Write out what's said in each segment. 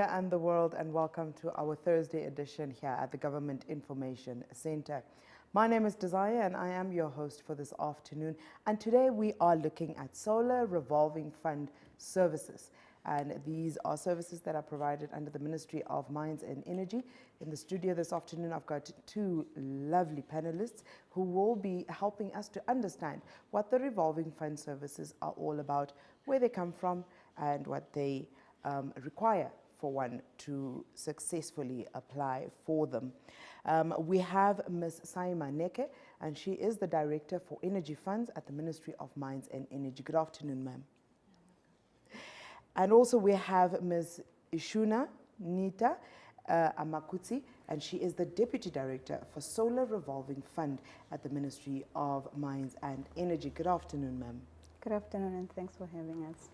Namibia and the world, and welcome to our Thursday edition here at the Government Information Center. My name is Desire and I am your host for this afternoon, and today we are looking at solar revolving fund services. And these are services that are provided under the Ministry of Mines and Energy. In the studio this afternoon, I've got two lovely panelists who will be helping us to understand what the revolving fund services are all about, where they come from, and what they require for one to successfully apply for them. We have Ms. Saima Neke, and she is the Director for Energy Funds at the Ministry of Mines and Energy. Good afternoon, ma'am. And also we have Ms. Ishuna Nita Amakutsi, and she is the Deputy Director for Solar Revolving Fund at the Ministry of Mines and Energy. Good afternoon, ma'am. Good afternoon, and thanks for having us.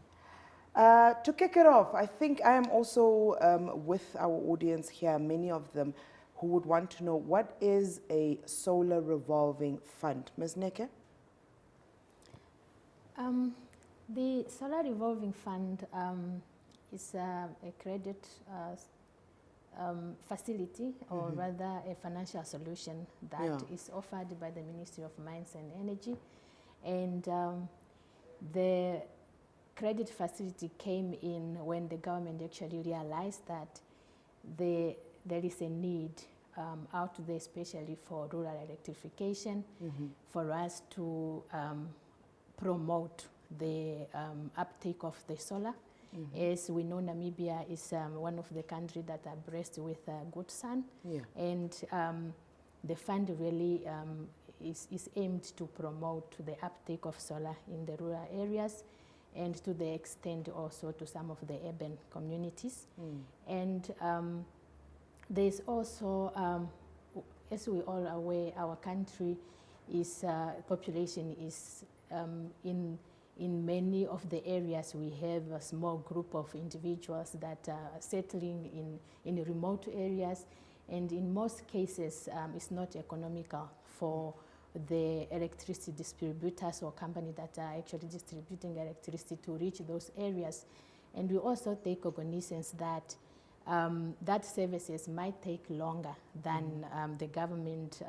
To kick it off, I think I am also with our audience here, many of them who would want to know what is a solar revolving fund. Ms. Neke? The Solar Revolving Fund is a credit facility, or rather a financial solution that is offered by the Ministry of Mines and Energy. And the credit facility came in when the government actually realized that there is a need out there, especially for rural electrification, for us to promote the uptake of the solar. As we know, Namibia is one of the countries that are blessed with good sun, and the fund really is aimed to promote the uptake of solar in the rural areas, and to the extent also to some of the urban communities. And there's also, as we all are aware, our country is, population is in many of the areas we have a small group of individuals that are settling in remote areas, and in most cases it's not economical for the electricity distributors or companies that are actually distributing electricity to reach those areas. And we also take cognizance that that services might take longer than the government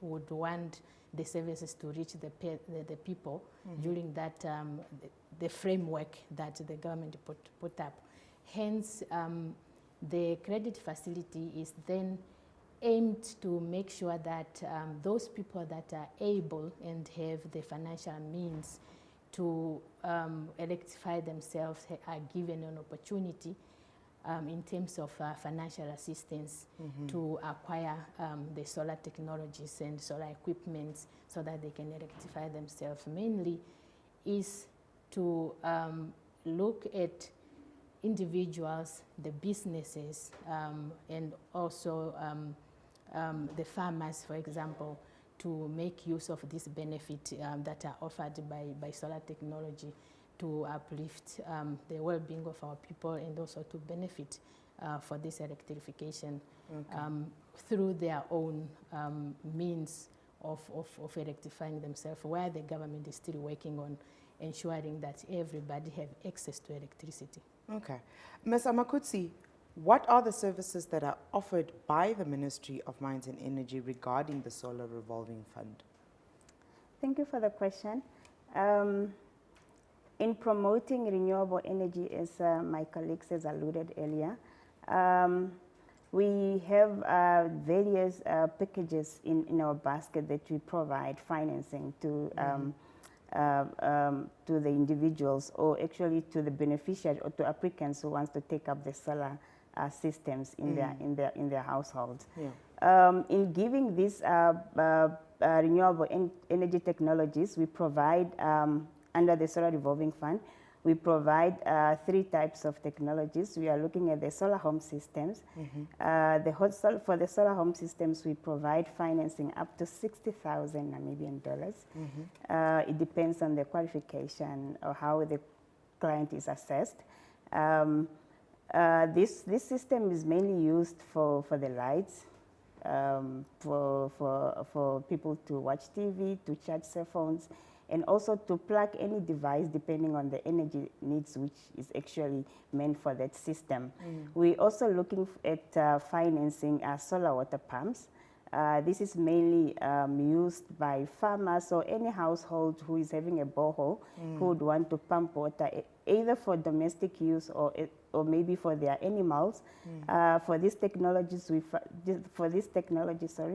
would want the services to reach the people during that the framework that the government put up. Hence, the credit facility is then aimed to make sure that those people that are able and have the financial means to electrify themselves are given an opportunity in terms of financial assistance to acquire the solar technologies and solar equipment so that they can electrify themselves. Mainly is to look at individuals, the businesses, and also the farmers, for example, to make use of this benefit that are offered by solar technology to uplift the well-being of our people, and also to benefit for this electrification through their own means of electrifying themselves, while the government is still working on ensuring that everybody have access to electricity. Okay. Ms. Amakutsi, what are the services that are offered by the Ministry of Mines and Energy regarding the Solar Revolving Fund? Thank you for the question. In promoting renewable energy, as my colleagues has alluded earlier, we have various packages in our basket that we provide financing to the individuals, or actually to the beneficiaries or to applicants who wants to take up the solar systems in their households. In giving these renewable energy technologies, we provide under the Solar Revolving Fund, we provide 3 types of technologies. We are looking at the solar home systems. For the solar home systems, we provide financing up to 60,000 Namibian dollars. It depends on the qualification or how the client is assessed. This system is mainly used for the lights, for people to watch TV, to charge cell phones, and also to plug any device depending on the energy needs, which is actually meant for that system. We're also looking at financing solar water pumps. This is mainly used by farmers or any household who is having a borehole who would want to pump water either for domestic use or maybe for their animals. For this technology,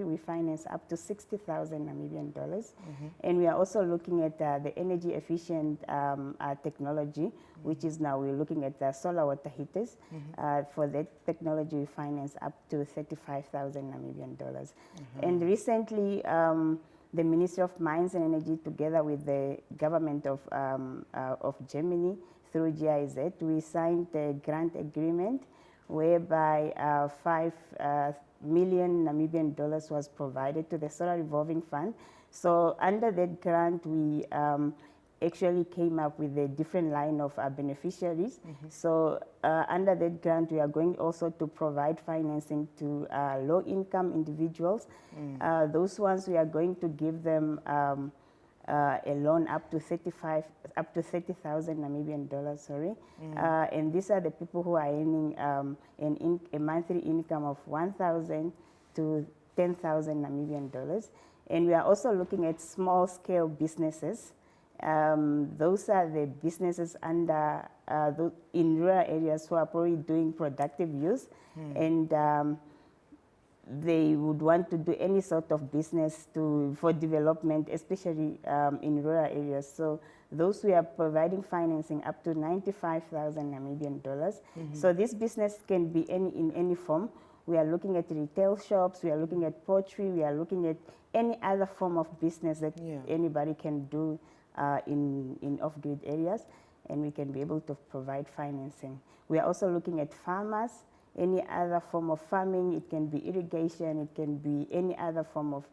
we finance up to 60,000 Namibian dollars, and we are also looking at the energy efficient technology, which is now we're looking at the solar water heaters. For that technology, we finance up to 35,000 Namibian dollars. And recently, the Ministry of Mines and Energy, together with the government of Germany, through GIZ, we signed a grant agreement whereby 5 million Namibian dollars was provided to the Solar Revolving Fund. So under that grant, we actually came up with a different line of beneficiaries. So under that grant, we are going also to provide financing to low-income individuals. Those ones, we are going to give them a loan up to 30,000 Namibian dollars, sorry. And these are the people who are earning a monthly income of 1,000 to 10,000 Namibian dollars. And we are also looking at small-scale businesses. Those are the businesses under in rural areas who are probably doing productive use, and they would want to do any sort of business for development, especially in rural areas. So those we are providing financing up to 95,000 Namibian dollars. So this business can be in any form. We are looking at retail shops, we are looking at poultry, we are looking at any other form of business that anybody can do in off-grid areas, and we can be able to provide financing. We are also looking at farmers, any other form of farming. It can be irrigation, it can be any other form of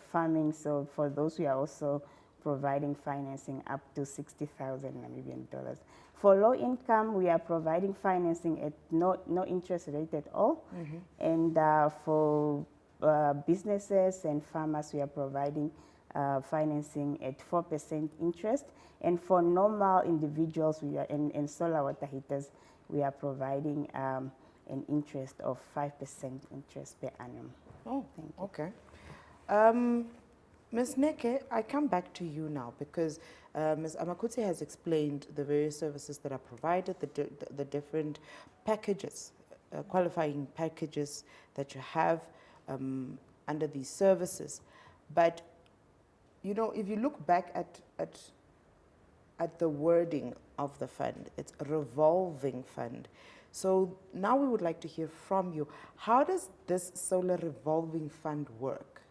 farming. So for those, we are also providing financing up to 60,000 Namibian dollars. For low income, we are providing financing at no interest rate at all. And for businesses and farmers, we are providing financing at 4% interest. And for normal individuals, we are in solar water heaters, we are providing an interest of 5% interest per annum. Oh, thank you. Okay. Ms. Neke, I come back to you now because Ms. Amakutse has explained the various services that are provided, the different packages, qualifying packages that you have under these services. But, you know, if you look back at the wording of the fund, it's a revolving fund. So now we would like to hear from you. How does this solar revolving fund work?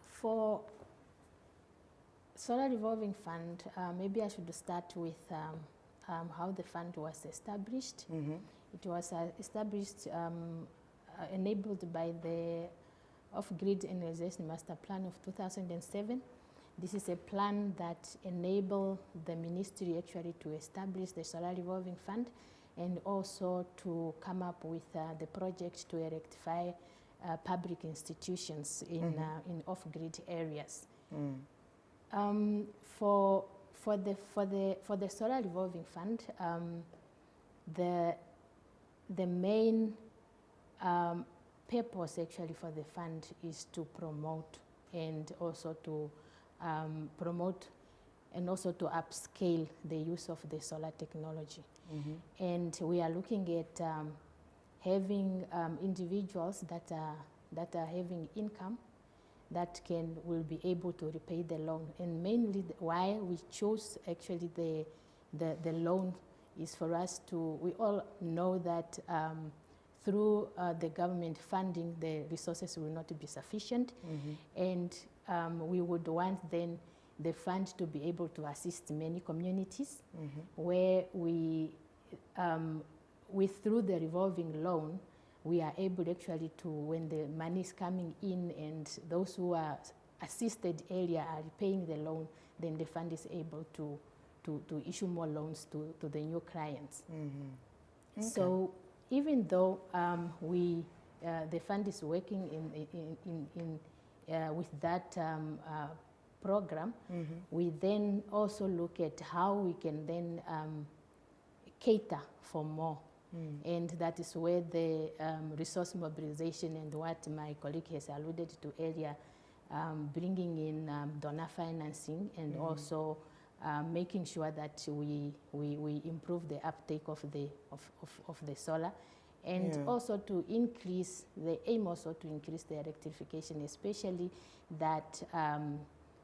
For solar revolving fund, maybe I should start with how the fund was established. It was established, enabled by the Off-Grid Energization Master Plan of 2007. This is a plan that enabled the ministry actually to establish the solar revolving fund and also to come up with the project to rectify public institutions in off-grid areas. For the solar revolving fund, the main purpose actually for the fund is to promote and also to promote and also to upscale the use of the solar technology. And we are looking at having individuals that are having income that will be able to repay the loan. And mainly why we chose actually the loan is for us to, we all know that through the government funding, the resources will not be sufficient. And we would want then the fund to be able to assist many communities where through the revolving loan, we are able actually to, when the money is coming in and those who are assisted area are repaying the loan, then the fund is able to issue more loans to the new clients. Okay. So even though the fund is working with that program, we then also look at how we can then cater for more. And that is where the resource mobilization and what my colleague has alluded to earlier, bringing in donor financing and also making sure that we improve the uptake of the solar, and also to increase the aim also to increase the electrification, especially that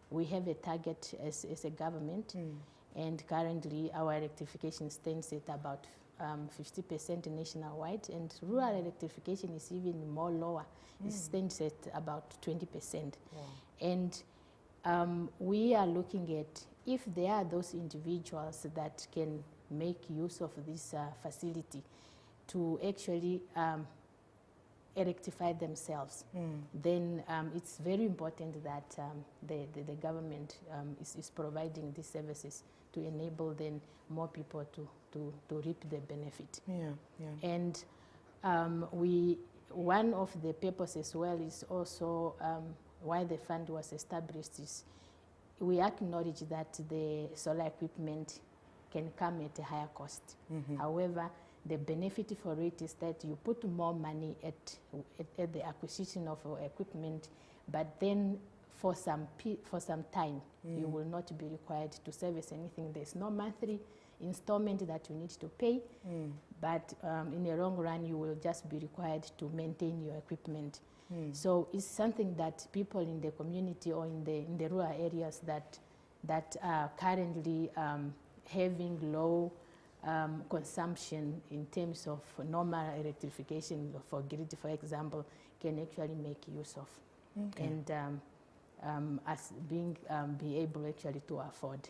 we have a target as a government, and currently our electrification stands at about 50% nationwide, and rural electrification is even more lower. It stands at about 20%. And we are looking at if there are those individuals that can make use of this facility to actually electrify themselves, then it's very important that the government is providing these services to enable then more people to reap the benefit. And one of the purposes as well is also why the fund was established is we acknowledge that the solar equipment can come at a higher cost. However, the benefit for it is that you put more money at the acquisition of equipment, but then for some time, you will not be required to service anything. There's no monthly installment that you need to pay, but in the long run, you will just be required to maintain your equipment. So it's something that people in the community or in the rural areas that are currently having low consumption in terms of normal electrification for grid, for example, can actually make use of, and as be able actually to afford.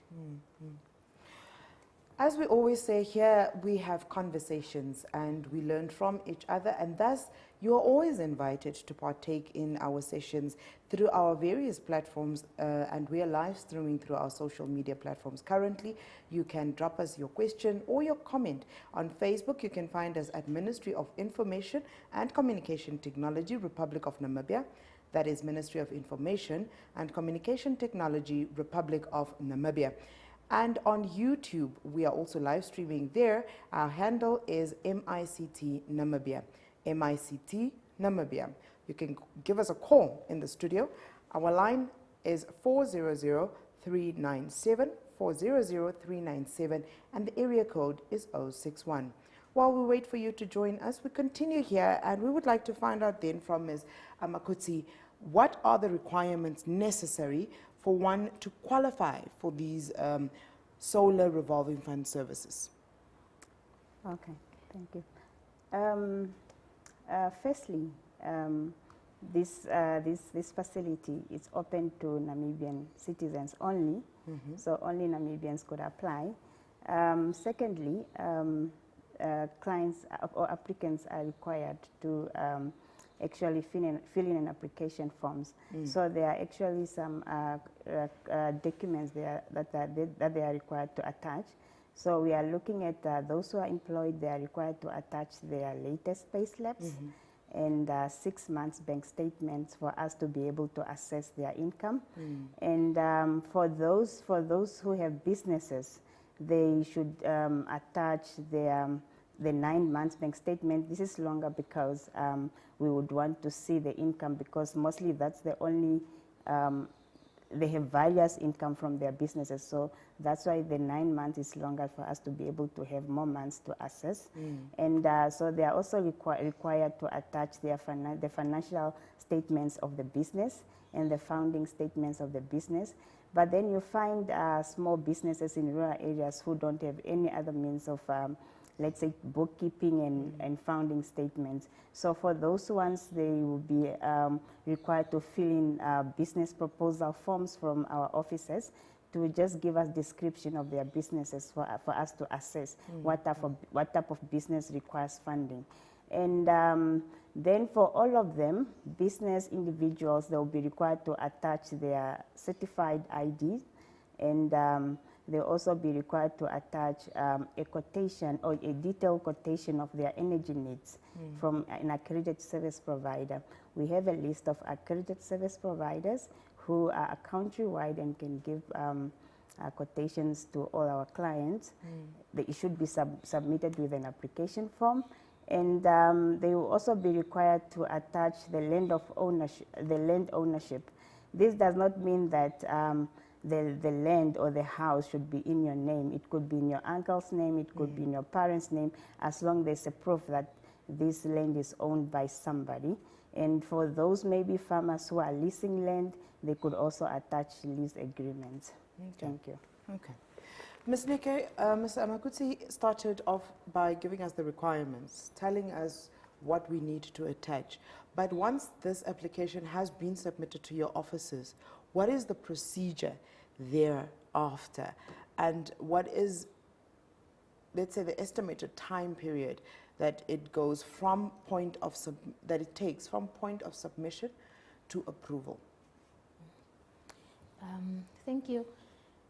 As we always say here, we have conversations and we learn from each other, and thus you are always invited to partake in our sessions through our various platforms, and we are live streaming through our social media platforms. Currently, you can drop us your question or your comment on Facebook. You can find us at Ministry of Information and Communication Technology, Republic of Namibia. That is Ministry of Information and Communication Technology, Republic of Namibia. And on YouTube, we are also live streaming there. Our handle is MICT Namibia. MICT Namibia. You can give us a call in the studio. Our line is 400-397, 400-397, and the area code is 061. While we wait for you to join us, we continue here, and we would like to find out then from Ms. Makutsi, what are the requirements necessary for one to qualify for these solar revolving fund services? Okay, thank you. Firstly, this facility is open to Namibian citizens only, so only Namibians could apply. Secondly, clients or applicants are required to actually fill in an application forms. So there are actually some documents there that they are required to attach. So we are looking at those who are employed. They are required to attach their latest pay slips and 6 months bank statements for us to be able to assess their income. And for those who have businesses, they should attach the 9 months bank statement. This is longer because we would want to see the income, because mostly that's the only, they have various income from their businesses. So that's why the 9 months is longer for us to be able to have more months to assess. And so they are also required to attach the financial statements of the business and the founding statements of the business. But then you find small businesses in rural areas who don't have any other means of let's say bookkeeping and founding statements. So for those ones, they will be required to fill in business proposal forms from our offices to just give us description of their businesses for us to assess what type of business requires funding. And then for all of them, business individuals, they will be required to attach their certified IDs and they'll also be required to attach a quotation or a detailed quotation of their energy needs from an accredited service provider. We have a list of accredited service providers who are countrywide and can give quotations to all our clients. It should be submitted with an application form, and they will also be required to attach the land ownership. This does not mean that the land or the house should be in your name. It could be in your uncle's name, it could be in your parents' name, as long as there's a proof that this land is owned by somebody. And for those maybe farmers who are leasing land, they could also attach lease agreements. Thank you. Okay. Ms. Nike, Mr. Amakutsi started off by giving us the requirements, telling us what we need to attach. But once this application has been submitted to your offices, what is the procedure thereafter? And what is, let's say, the estimated time period that it goes from that it takes from point of submission to approval? Thank you.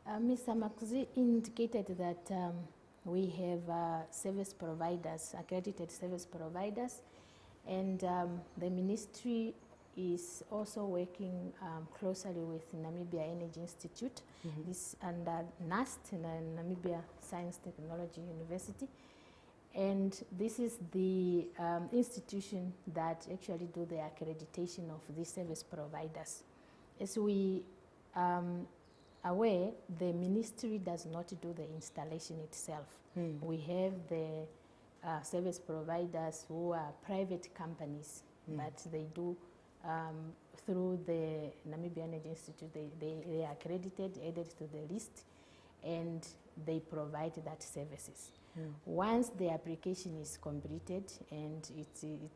Mr. Makuzi indicated that we have service providers, accredited service providers, and the ministry is also working closely with Namibia Energy Institute, this under NAST, Namibia Science Technology University. And this is the institution that actually do the accreditation of these service providers. As we aware, the ministry does not do the installation itself. We have the service providers who are private companies, but they do through the Namibia Energy Institute, they are accredited, added to the list, and they provide that services. Once the application is completed and it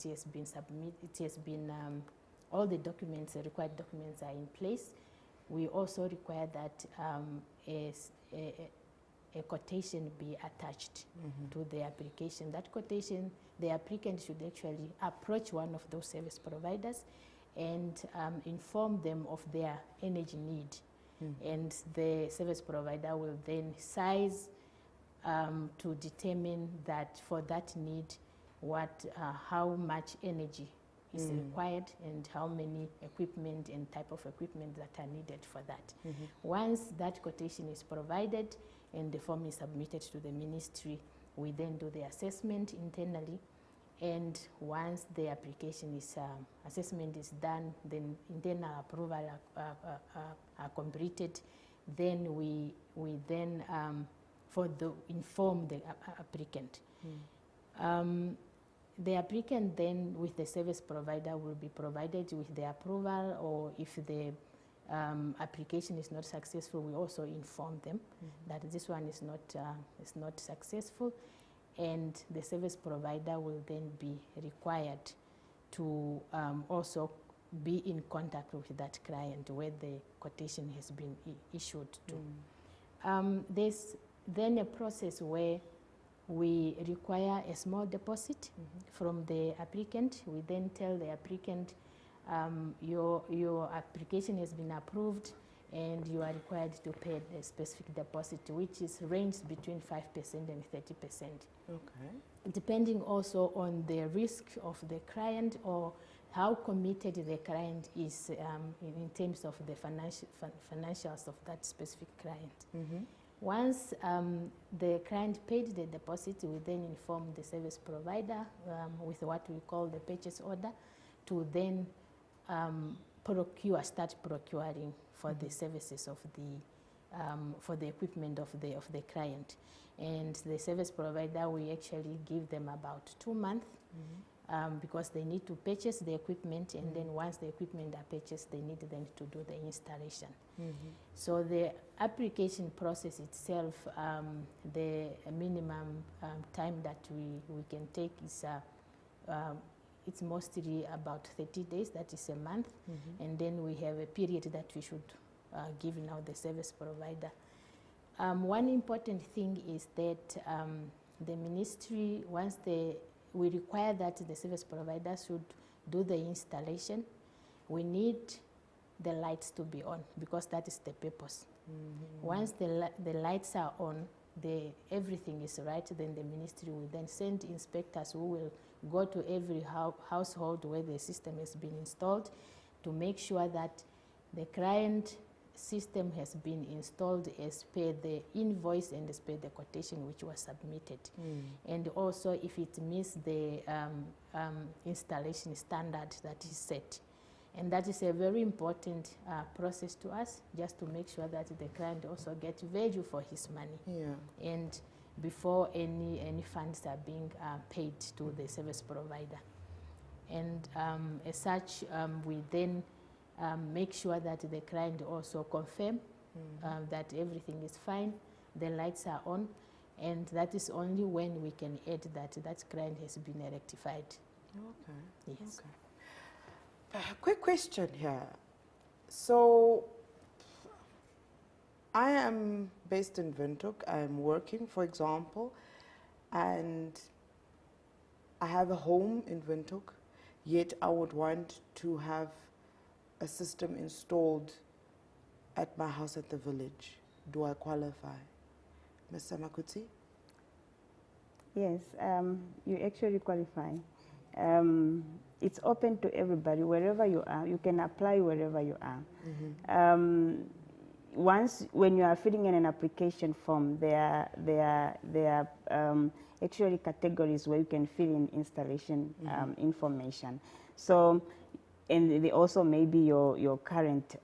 has been submitted, all the documents, the required documents are in place, we also require that a quotation be attached to the application. That quotation, the applicant should actually approach one of those service providers and inform them of their energy need. And the service provider will then size to determine that for that need, how much energy is required and how many equipment and type of equipment that are needed for that. Once that quotation is provided and the form is submitted to the ministry, we then do the assessment internally, and once the application is assessment is done, then internal approval are completed, then we then inform the applicant. The applicant then with the service provider will be provided with the approval, or if the application is not successful, we also inform them that this one is not successful, and the service provider will then be required to also be in contact with that client where the quotation has been issued to. There's then a process where we require a small deposit from the applicant. We then tell the applicant, your application has been approved and you are required to pay a specific deposit, which is ranged between 5% and 30%. Okay. Depending also on the risk of the client or how committed the client is in terms of the financials of that specific client. Once the client paid the deposit, we then inform the service provider with what we call the purchase order to then start procuring for the services of for the equipment of the client. And the service provider, we actually give them about 2 months because they need to purchase the equipment, and then once the equipment are purchased, they need then to do the installation. So the application process itself, the minimum time that we can take is it's mostly about 30 days, that is a month, and then we have a period that we should give now the service provider. One important thing is that the ministry, we require that the service provider should do the installation. We need the lights to be on because that is the purpose. Once the lights are on, everything is right, then the ministry will then send inspectors who will go to every household where the system has been installed to make sure that the client system has been installed as per the invoice and as per the quotation which was submitted. And also if it meets the installation standard that is set. And that is a very important process to us, just to make sure that the client also gets value for his money. Yeah. And before any funds are being paid to the service provider. And as such, we then make sure that the client also confirm that everything is fine, the lights are on, and that is only when we can add that client has been rectified. Okay. Yes. Okay. Quick question here. So, I am based in Windhoek. I am working, for example, and I have a home in Windhoek, yet I would want to have a system installed at my house at the village. Do I qualify? Ms. Samakuti? Yes, you actually qualify. It's open to everybody, wherever you are. You can apply wherever you are. Once, when you are filling in an application form, there are actually categories where you can fill in installation information. So, and they also may be your current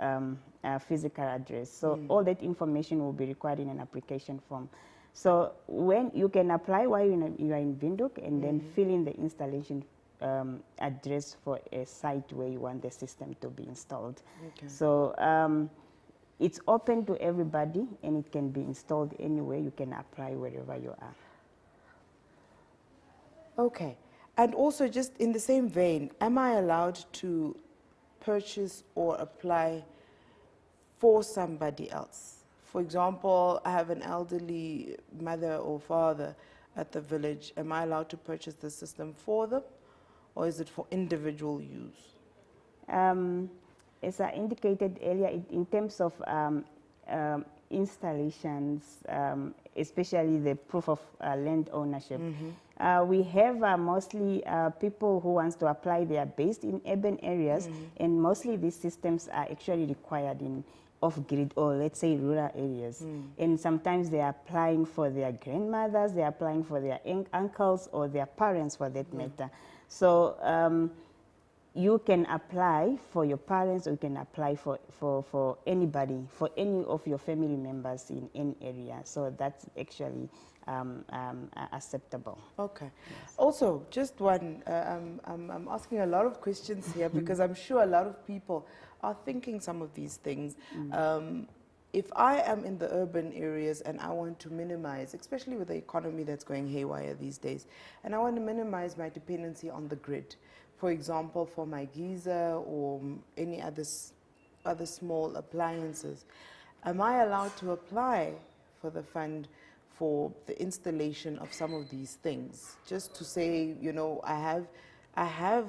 physical address. So all that information will be required in an application form. So when you can apply while you are in Windhoek and then fill in the installation address for a site where you want the system to be installed. Okay. So it's open to everybody and it can be installed anywhere. You can apply wherever you are. Okay. And also, just in the same vein, am I allowed to purchase or apply for somebody else? For example, I have an elderly mother or father at the village. Am I allowed to purchase the system for them, or is it for individual use? As I indicated earlier, in terms of installations, especially the proof of land ownership, we have mostly people who want to apply. They are based in urban areas, and mostly these systems are actually required in off-grid or let's say rural areas. And sometimes they are applying for their grandmothers, they are applying for their uncles or their parents for that matter. So you can apply for your parents, or you can apply for anybody, for any of your family members in any area. So that's actually acceptable. Okay. Yes. Also, just one, I'm asking a lot of questions here because I'm sure a lot of people are thinking some of these things. If I am in the urban areas and I want to minimize, especially with the economy that's going haywire these days, and I want to minimize my dependency on the grid, for example, for my geyser or any other small appliances, am I allowed to apply for the fund for the installation of some of these things? Just to say, you know, I have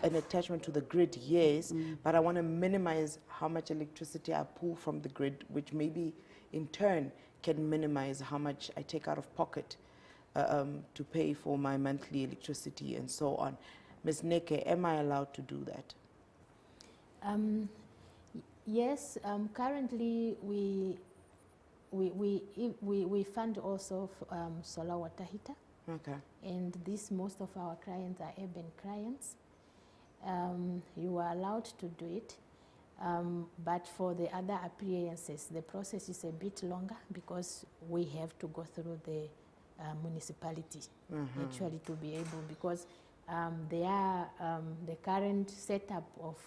an attachment to the grid, yes, but I want to minimize how much electricity I pull from the grid, which maybe in turn can minimize how much I take out of pocket to pay for my monthly electricity and so on. Ms. Neke, am I allowed to do that? Yes, currently we fund also solar water heater. Okay. And most of our clients are urban clients. You are allowed to do it, but for the other appliances, the process is a bit longer because we have to go through the municipality actually to be able, because the current setup of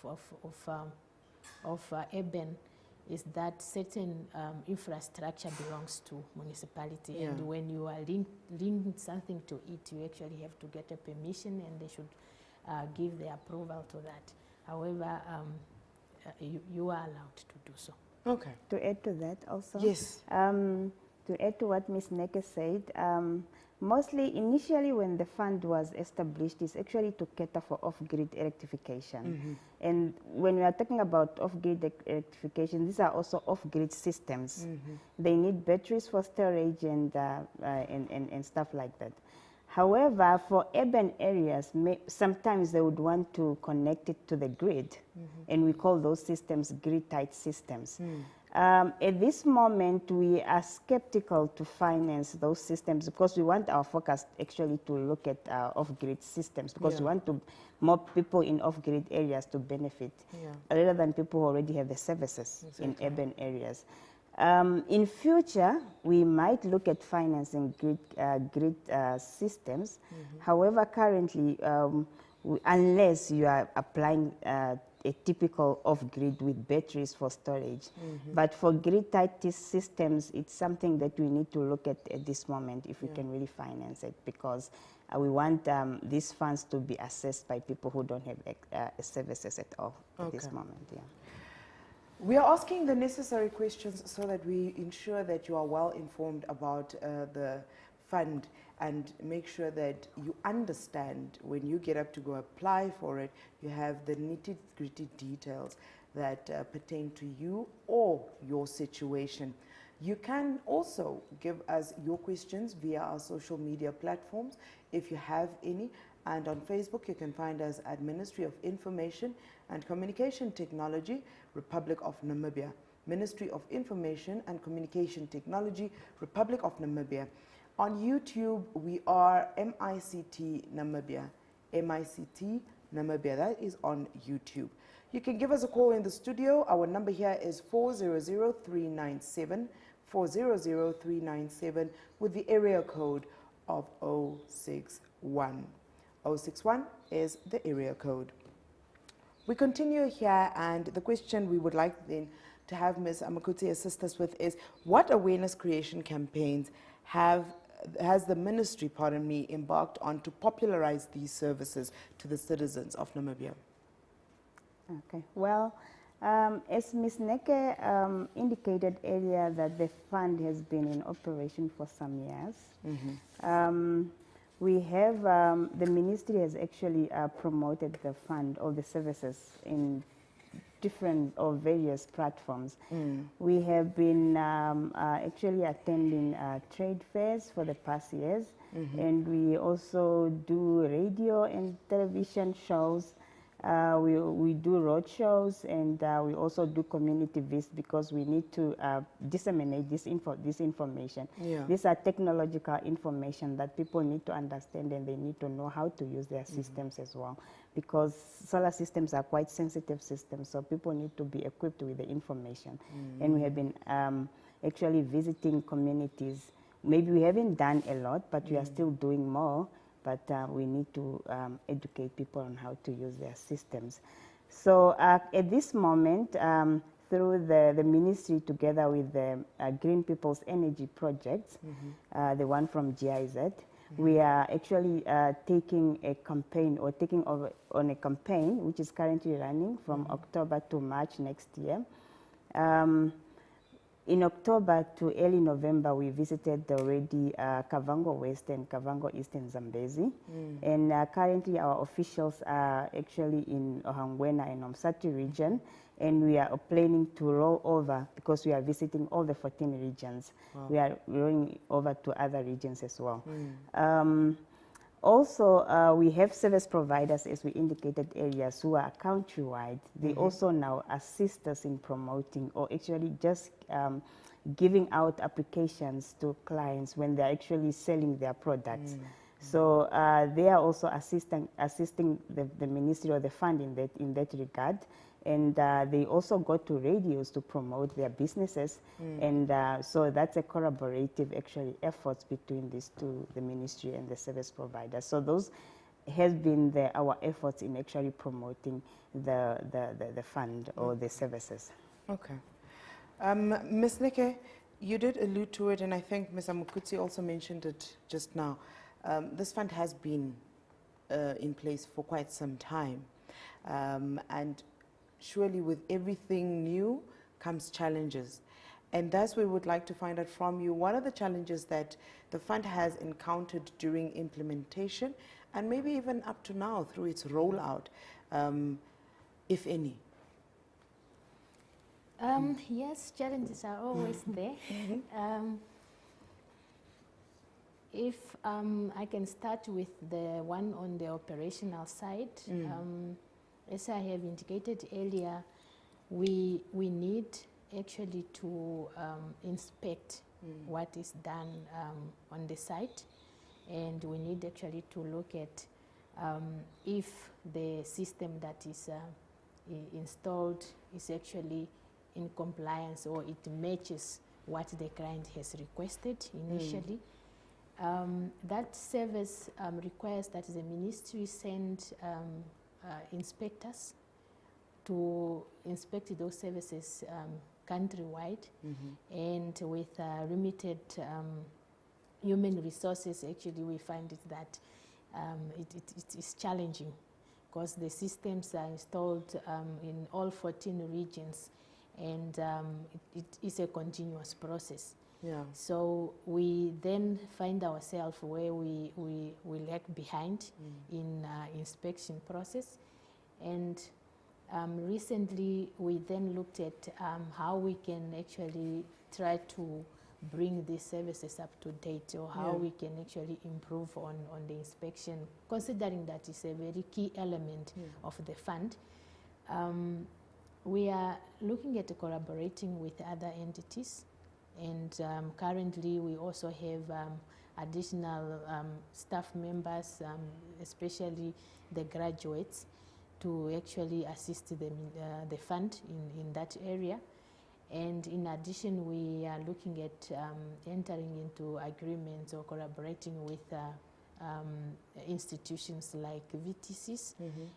urban is that certain infrastructure belongs to municipality, and when you are linking something to it, you actually have to get a permission, and they should give the approval to that. However, you are allowed to do so. Okay. To add to that also? Yes. To add to what Ms. Neke said, Mostly, initially, when the fund was established, is actually to cater for off-grid electrification. And when we are talking about off-grid electrification, these are also off-grid systems. They need batteries for storage and stuff like that. However, for urban areas, sometimes they would want to connect it to the grid, and we call those systems grid-tied systems. At this moment, we are skeptical to finance those systems because we want our focus actually to look at off-grid systems, because we want more people in off-grid areas to benefit rather than people who already have the services in urban areas. In future, we might look at financing grid systems. However, currently, unless you are applying a typical off-grid with batteries for storage. But for grid-tied systems, it's something that we need to look at this moment if we can really finance it, because we want these funds to be assessed by people who don't have services at all at this moment. We are asking the necessary questions so that we ensure that you are well informed about the fund, and make sure that you understand when you get up to go apply for it, you have the nitty-gritty details that pertain to you or your situation. You can also give us your questions via our social media platforms if you have any. And on Facebook, you can find us at Ministry of Information and Communication Technology, Republic of Namibia. Ministry of Information and Communication Technology, Republic of Namibia. On YouTube, we are MICT Namibia. MICT Namibia, that is on YouTube. You can give us a call in the studio. Our number here is 400-397, 400-397 with the area code of 061. 061 is the area code. We continue here, and the question we would like then to have Ms. Amakutsi assist us with is, what awareness creation campaigns has the ministry, embarked on to popularize these services to the citizens of Namibia? Okay, well, as Ms. Neke indicated earlier, that the fund has been in operation for some years. We have, the ministry has actually promoted the fund or the services in different or various platforms. We have been actually attending trade fairs for the past years, and we also do radio and television shows. We do road shows, and we also do community visits, because we need to disseminate this information. These are technological information that people need to understand, and they need to know how to use their systems as well, because solar systems are quite sensitive systems, so people need to be equipped with the information. And we have been actually visiting communities. Maybe we haven't done a lot, but we are still doing more. But we need to educate people on how to use their systems. So at this moment, through the ministry, together with the Green People's Energy Projects, the one from GIZ, we are actually taking a campaign, or taking over on a campaign which is currently running from October to March next year. In October to early November, we visited already Kavango West and Kavango East and Zambezi. And currently our officials are actually in Ohangwena and Omsati region. And we are planning to roll over, because we are visiting all the 14 regions. We are rolling over to other regions as well. Also, we have service providers, as we indicated earlier, who are countrywide. They also now assist us in promoting, or actually just giving out applications to clients when they're actually selling their products. So they are also assisting the ministry or the fund in that regard. And they also go to radios to promote their businesses. And so that's a collaborative actually efforts between these two, the ministry and the service providers. So those has been our efforts in actually promoting the fund or the services. Okay. Ms. Neke, you did allude to it, and I think Ms. Amakutsi also mentioned it just now. This fund has been in place for quite some time. And surely with everything new comes challenges. And thus we would like to find out from you, what are the challenges that the fund has encountered during implementation and maybe even up to now through its rollout, if any? Yes, challenges are always there. If I can start with the one on the operational side, as I have indicated earlier, we need actually to inspect what is done on the site, and we need actually to look at if the system that is installed is actually in compliance or it matches what the client has requested initially. That service requires that the ministry send inspectors to inspect those services countrywide, and with limited human resources, actually we find it that it is challenging, because the systems are installed in all 14 regions, and it is a continuous process. Yeah. So we then find ourselves where we lag behind in inspection process, and recently we then looked at how we can actually try to bring these services up to date, or how we can actually improve on the inspection, considering that it's a very key element of the fund. We are looking at collaborating with other entities, and currently we also have additional staff members, especially the graduates, to actually assist them the fund in that area. And in addition, we are looking at entering into agreements or collaborating with institutions like VTCs,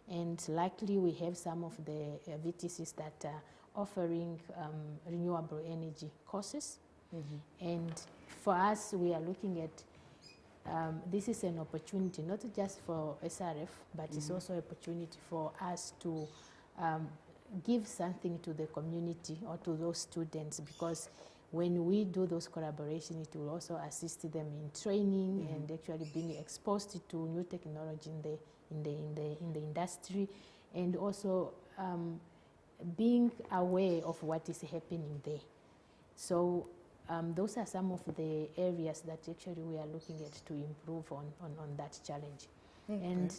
and likely we have some of the VTCs that are offering renewable energy courses. And for us, we are looking at this is an opportunity not just for SRF, but it's also an opportunity for us to give something to the community or to those students, because when we do those collaborations, it will also assist them in training and actually being exposed to new technology in the industry, and also being aware of what is happening there. So those are some of the areas that actually we are looking at to improve on that challenge. And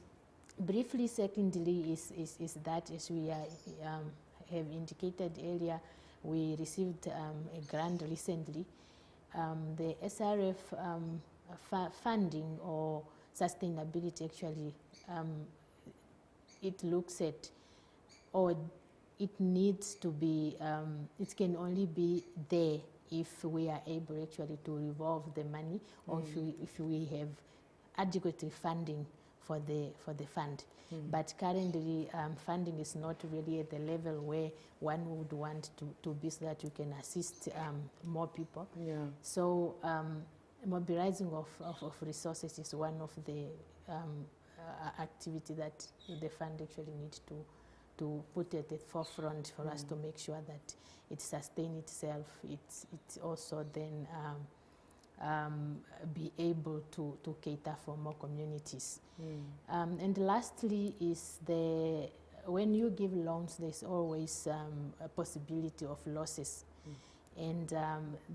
briefly, secondly, is that, as we have indicated earlier, we received a grant recently. The SRF funding or sustainability actually, it looks at, or it needs to be, it can only be there if we are able actually to revolve the money, or if we have adequate funding for the fund. But currently, funding is not really at the level where one would want to be, so that you can assist more people. So mobilizing of resources is one of the activity that the fund actually needs to put at the forefront for us to make sure that it sustains itself. It's also then be able to cater for more communities. And lastly is when you give loans, there's always a possibility of losses. And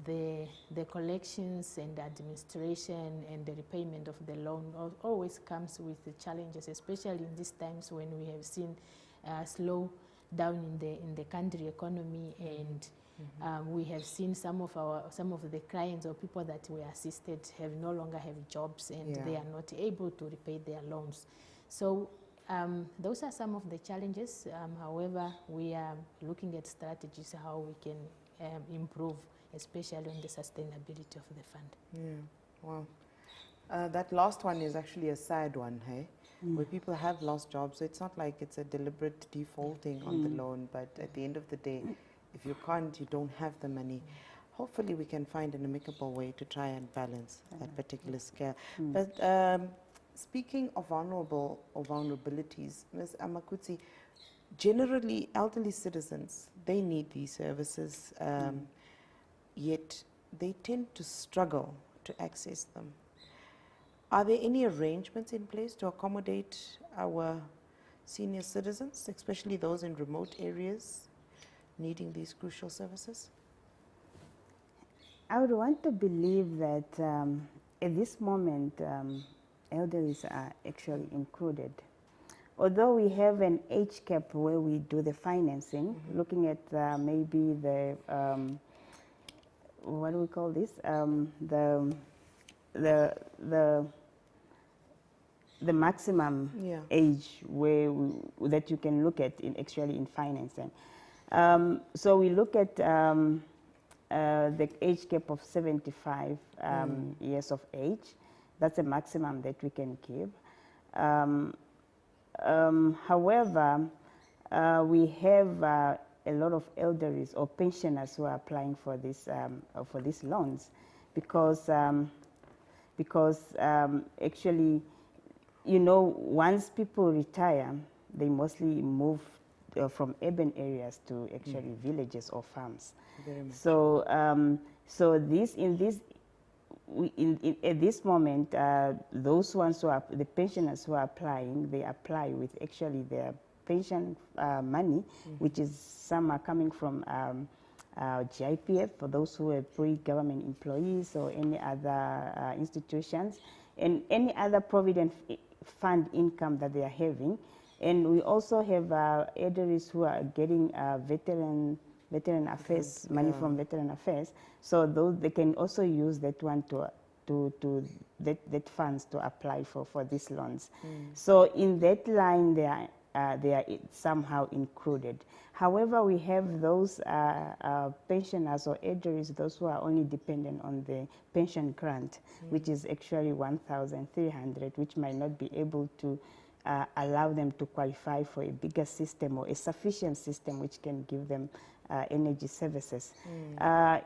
the collections and the administration and the repayment of the loan always comes with the challenges, especially in these times when we have seen slow down in the country economy, and we have seen some of the clients or people that were assisted no longer have jobs, and they are not able to repay their loans. So those are some of the challenges. However, we are looking at strategies how we can improve, especially on the sustainability of the fund. Wow. That last one is actually a sad one, hey? Where people have lost jobs. So it's not like it's a deliberate defaulting on the loan, but at the end of the day, if you can't, you don't have the money. Hopefully we can find an amicable way to try and balance that particular scale. But speaking of vulnerable or vulnerabilities, Ms. Amakutsi, generally elderly citizens, they need these services. yet they tend to struggle to access them. Are there any arrangements in place to accommodate our senior citizens, especially those in remote areas needing these crucial services? I would want to believe that at this moment, elderlies are actually included. Although we have an age cap where we do the financing, looking at maybe the, what do we call this? The maximum age where that you can look at actually in financing. So we look at the age cap of 75 years of age. That's a maximum that we can give. However, we have a lot of elderlies or pensioners who are applying for these loans because actually, you know, once people retire, they mostly move from urban areas to actually villages or farms. Very much. So, at this moment, those ones who are the pensioners who are applying, they apply with actually their pension money, which is some are coming from GIPF for those who are pre-government employees or any other institutions, and any other provident fund income that they are having. And we also have elderlies who are getting veteran affairs money from veteran affairs. So those they can also use that one that funds to apply for these loans. So in that line, they are somehow included. However, we have those pensioners or elderlies, those who are only dependent on the pension grant, which is actually 1,300, which might not be able to allow them to qualify for a bigger system or a sufficient system which can give them energy services.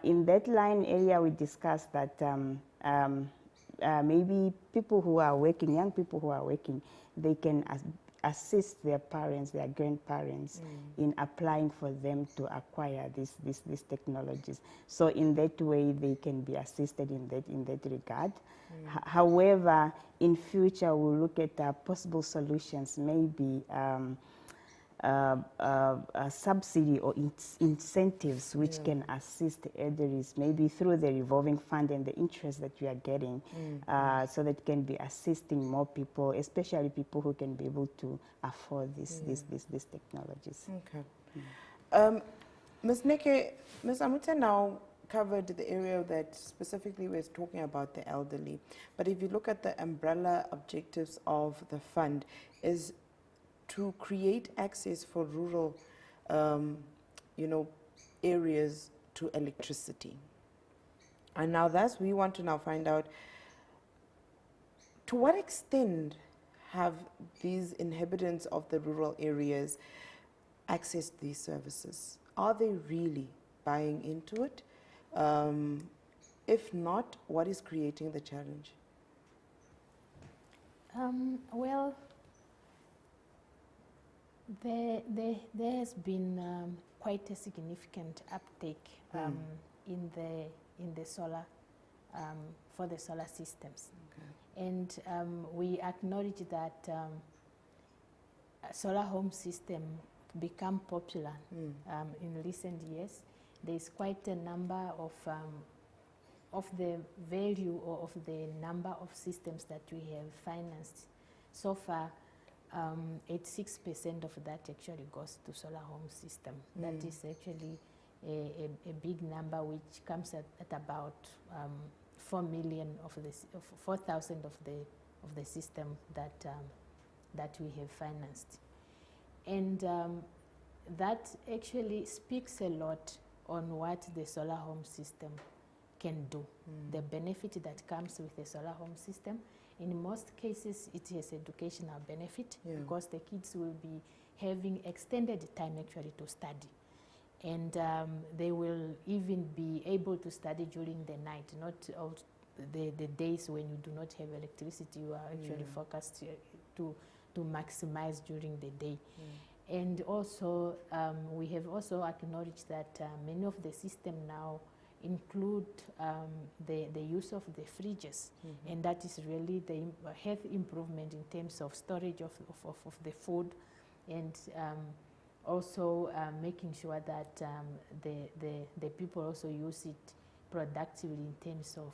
In that line area, we discussed that maybe people who are working, young people who are working, they can assist their parents, their grandparents in applying for them to acquire these technologies. So in that way, they can be assisted in that regard. However, in future, we'll look at possible solutions, maybe a subsidy or incentives which can assist elderlies, maybe through the revolving fund and the interest that we are getting, so that can be assisting more people, especially people who can be able to afford these technologies. Okay. Ms. Neke, Ms. Amute now covered the area that specifically we're talking about the elderly. But if you look at the umbrella objectives of the fund, is to create access for rural, areas to electricity. And now we want to now find out, to what extent have these inhabitants of the rural areas accessed these services? Are they really buying into it? If not, what is creating the challenge? Well, there has been quite a significant uptake in the solar for the solar systems, and we acknowledge that solar home system become popular in recent years. There is quite a number of the value or of the number of systems that we have financed so far. 86% of that actually goes to solar home system. That is actually a big number, which comes at about 4 million of this, 4,000 of the system that we have financed, and that actually speaks a lot on what the solar home system can do. The benefit that comes with the solar home system. In most cases, it has educational benefit because the kids will be having extended time actually to study. And they will even be able to study during the night, not all the days when you do not have electricity. You are actually focused to maximize during the day. And also, we have also acknowledged that many of the system now include the use of the fridges, and that is really the health improvement in terms of storage of the food, and also making sure that the people also use it productively in terms of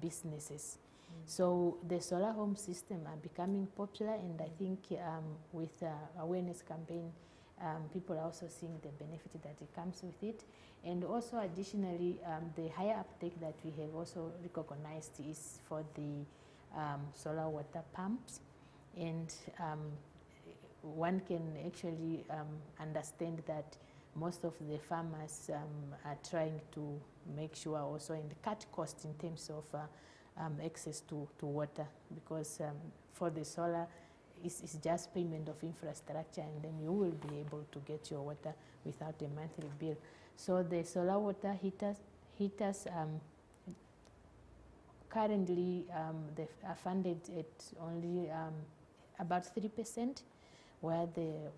businesses. So the solar home system are becoming popular, and I think with awareness campaign, people are also seeing the benefit that it comes with it. And also additionally, the higher uptake that we have also recognized is for the solar water pumps. And one can actually understand that most of the farmers are trying to make sure also and cut costs in terms of access to water, because for the solar, it's just payment of infrastructure, and then you will be able to get your water without a monthly bill. So the solar water heaters currently they are funded at only about 3%, where the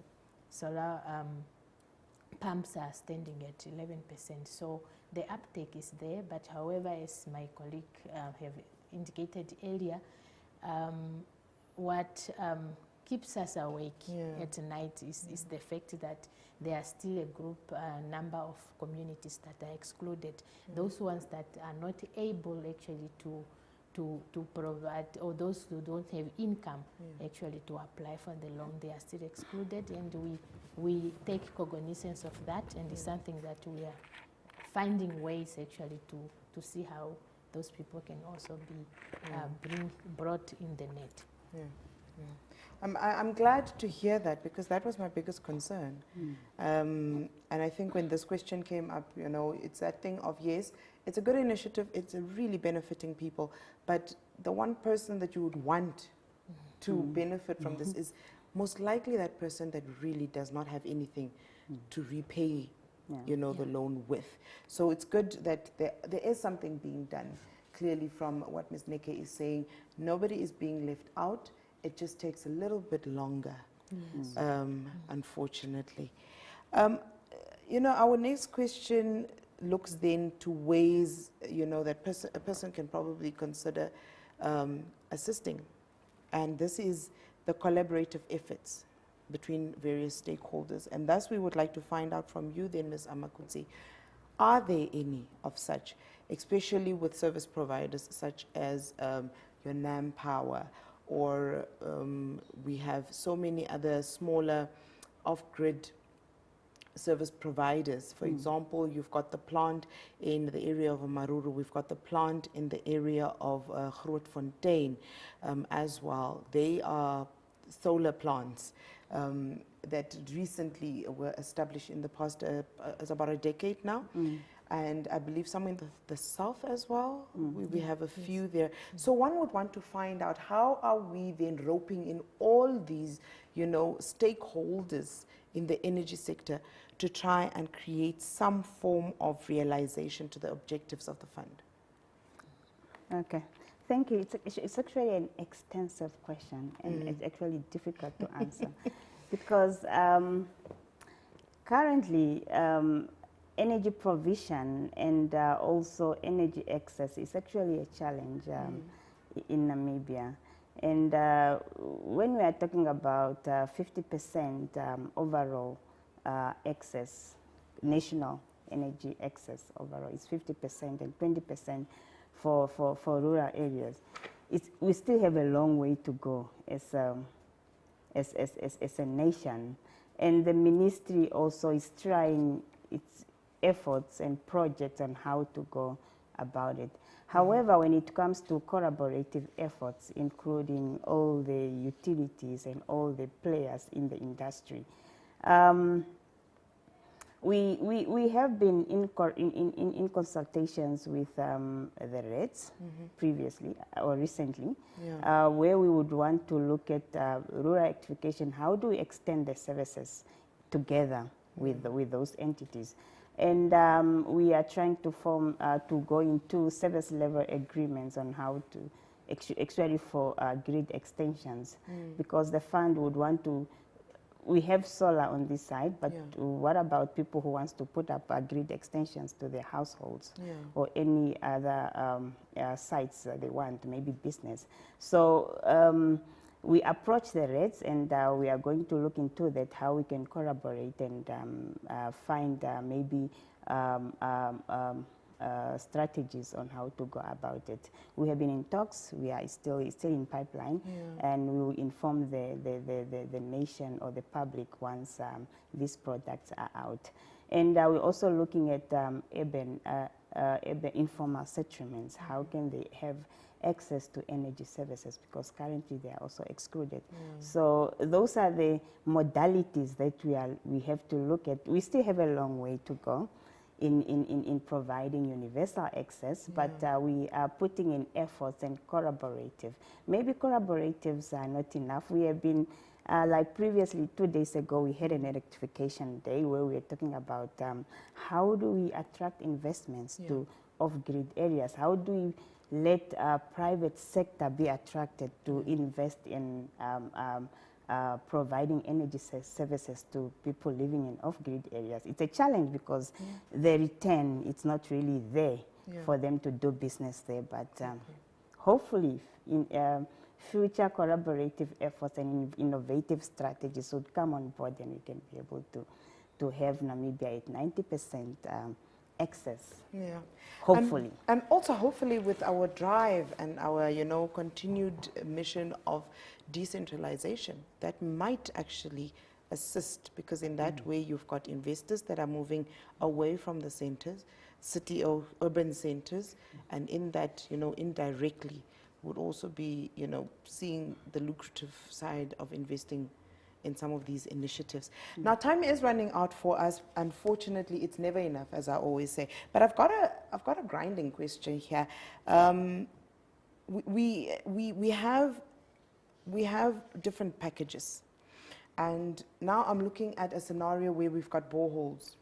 solar pumps are standing at 11%. So the uptake is there, but however, as my colleague have indicated earlier, what keeps us awake at night is the fact that there are still a group number of communities that are excluded. Those ones that are not able actually to provide, or those who don't have income actually to apply for the loan, they are still excluded, and we take cognizance of that, and it's something that we are finding ways actually to see how those people can also be brought in the net. I'm glad to hear that, because that was my biggest concern. And I think when this question came up, you know, it's that thing of, yes, it's a good initiative, it's really benefiting people, but the one person that you would want to benefit from this is most likely that person that really does not have anything to repay you know, the loan with. So it's good that there is something being done. Clearly, from what Ms. Neke is saying, nobody is being left out. It just takes a little bit longer, unfortunately. You know, our next question looks then to ways, you know, that a person can probably consider assisting. And this is the collaborative efforts between various stakeholders. And thus we would like to find out from you then, Ms. Amakutsi, are there any of such, especially with service providers such as your NAM Power, or we have so many other smaller off-grid service providers. For example, you've got the plant in the area of Maruru, we've got the plant in the area of Grootfontein as well. They are solar plants that recently were established in the past, it's about a decade now. And I believe some in the south as well. We have a few there. So one would want to find out, how are we then roping in all these, you know, stakeholders in the energy sector to try and create some form of realization to the objectives of the fund? Okay, thank you. It's actually an extensive question, and it's actually difficult to answer because currently energy provision and also energy access is actually a challenge in Namibia. And when we are talking about 50% overall access, national energy access overall is 50% and 20% for rural areas. We still have a long way to go as a nation. And the ministry also is trying its efforts and projects on how to go about it. However, when it comes to collaborative efforts, including all the utilities and all the players in the industry, we have been in consultations with the REDs previously or recently, where we would want to look at rural electrification. How do we extend the services together with those entities? And we are trying to form, to go into service level agreements on how to, actually for grid extensions, because the fund would want to we have solar on this side, but what about people who wants to put up grid extensions to their households or any other sites that they want, maybe business? So we approach the rates, and we are going to look into that, how we can collaborate and find maybe strategies on how to go about it. We have been in talks. We are still in pipeline, and we will inform the nation or the public once these products are out. And we're also looking at urban informal settlements. How can they have access to energy services, because currently they are also excluded. So those are the modalities that we have to look at. We still have a long way to go in providing universal access, but we are putting in efforts and collaborative. Maybe collaboratives are not enough. We have been, like previously, 2 days ago, we had an electrification day where we were talking about how do we attract investments to off-grid areas? How do we let private sector be attracted to invest in providing energy services to people living in off-grid areas? It's a challenge because the return, it's not really there for them to do business there. But hopefully, in future collaborative efforts and innovative strategies would come on board, and we can be able to have Namibia at 90% access. Hopefully. And also hopefully with our drive and our, continued mission of decentralization, that might actually assist, because in that way you've got investors that are moving away from the centers, city or urban centers, and in that, indirectly would also be, seeing the lucrative side of investing in some of these initiatives. Now, time is running out for us. Unfortunately, it's never enough, as I always say. But I've got a grinding question here. We have different packages, and now I'm looking at a scenario where we've got boreholes.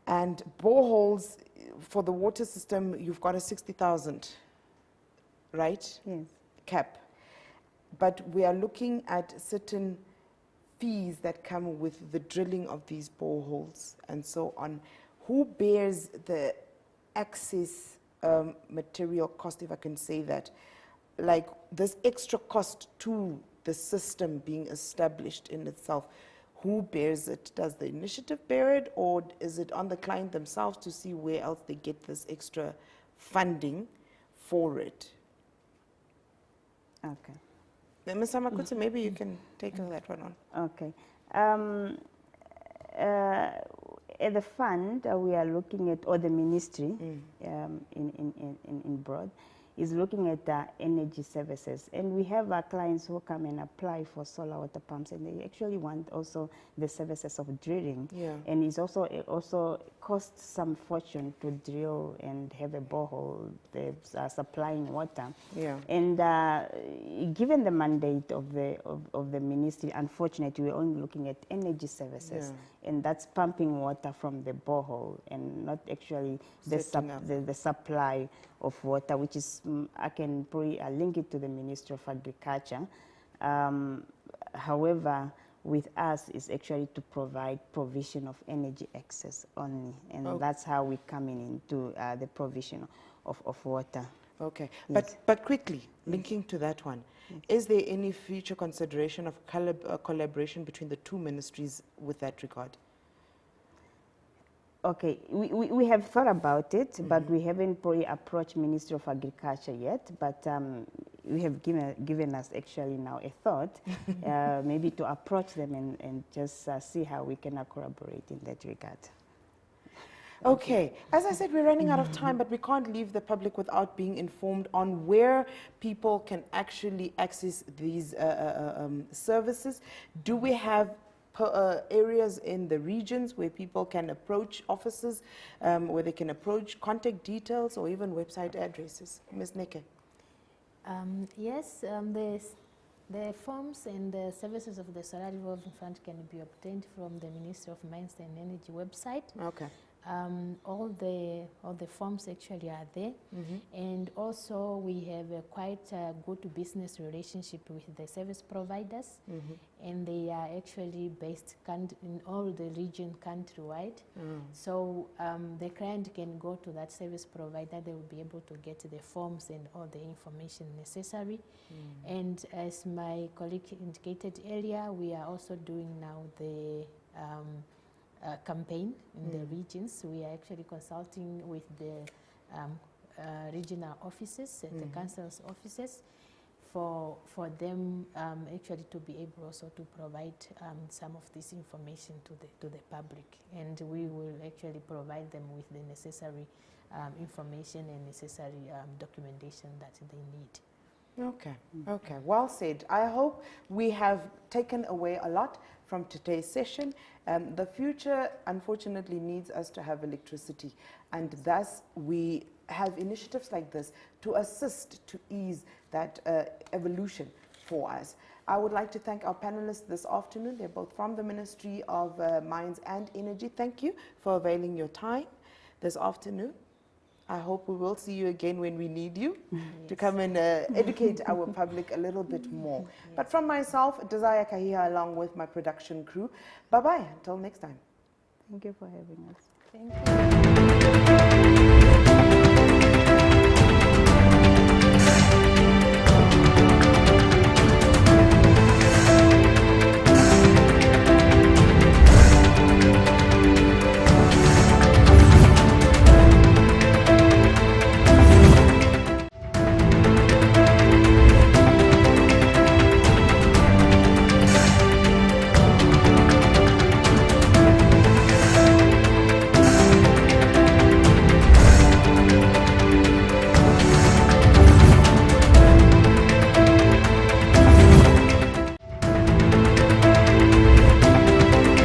And boreholes for the water system, you've got a 60,000, right? Yes. Cap. But we are looking at certain fees that come with the drilling of these boreholes and so on. Who bears the excess material cost, if I can say that? Like this extra cost to the system being established in itself, who bears it? Does the initiative bear it, or is it on the client themselves to see where else they get this extra funding for it? Okay. Ms. Samakutsi, maybe you can take that one on. Okay. At the fund, we are looking at, or the ministry in broad, is looking at energy services. And we have our clients who come and apply for solar water pumps, and they actually want also the services of drilling. And it also costs some fortune to drill and have a borehole that's supplying water. And given the mandate of the ministry, unfortunately, we're only looking at energy services. And that's pumping water from the borehole and not actually the supply of water, which is, I can probably link it to the Ministry of Agriculture. However, with us is actually to provide provision of energy access only. And that's how we come into the provision of water. Okay, but quickly, linking to that one, is there any future consideration of collaboration between the two ministries with that regard? Okay, we have thought about it, but we haven't probably approached Ministry of Agriculture yet, but we have given us actually now a thought, maybe to approach them and just see how we can collaborate in that regard. Okay, as I said, we're running out of time, but we can't leave the public without being informed on where people can actually access these services. Do we have areas in the regions where people can approach offices, where they can approach contact details or even website addresses? Ms. Neke. Yes, the forms and the services of the Solar Revolving Fund can be obtained from the Ministry of Mines and Energy website. Okay. all the forms actually are there, and also we have a quite good business relationship with the service providers, and they are actually based in all the region countrywide. So the client can go to that service provider, they will be able to get the forms and all the information necessary. And as my colleague indicated earlier, we are also doing now the campaign in the regions. We are actually consulting with the regional offices, the council's offices, for them actually to be able also to provide some of this information to the public, and we will actually provide them with the necessary information and necessary documentation that they need. Okay, okay, well said. I hope we have taken away a lot from today's session. The future, unfortunately, needs us to have electricity, and thus we have initiatives like this to assist, to ease that evolution for us. I would like to thank our panelists this afternoon. They're both from the Ministry of Mines and Energy. Thank you for availing your time this afternoon. I hope we will see you again when we need you to come and educate our public a little bit more. But from myself, Desire Kahiha, along with my production crew, bye-bye until next time. Thank you for having us. Thank you.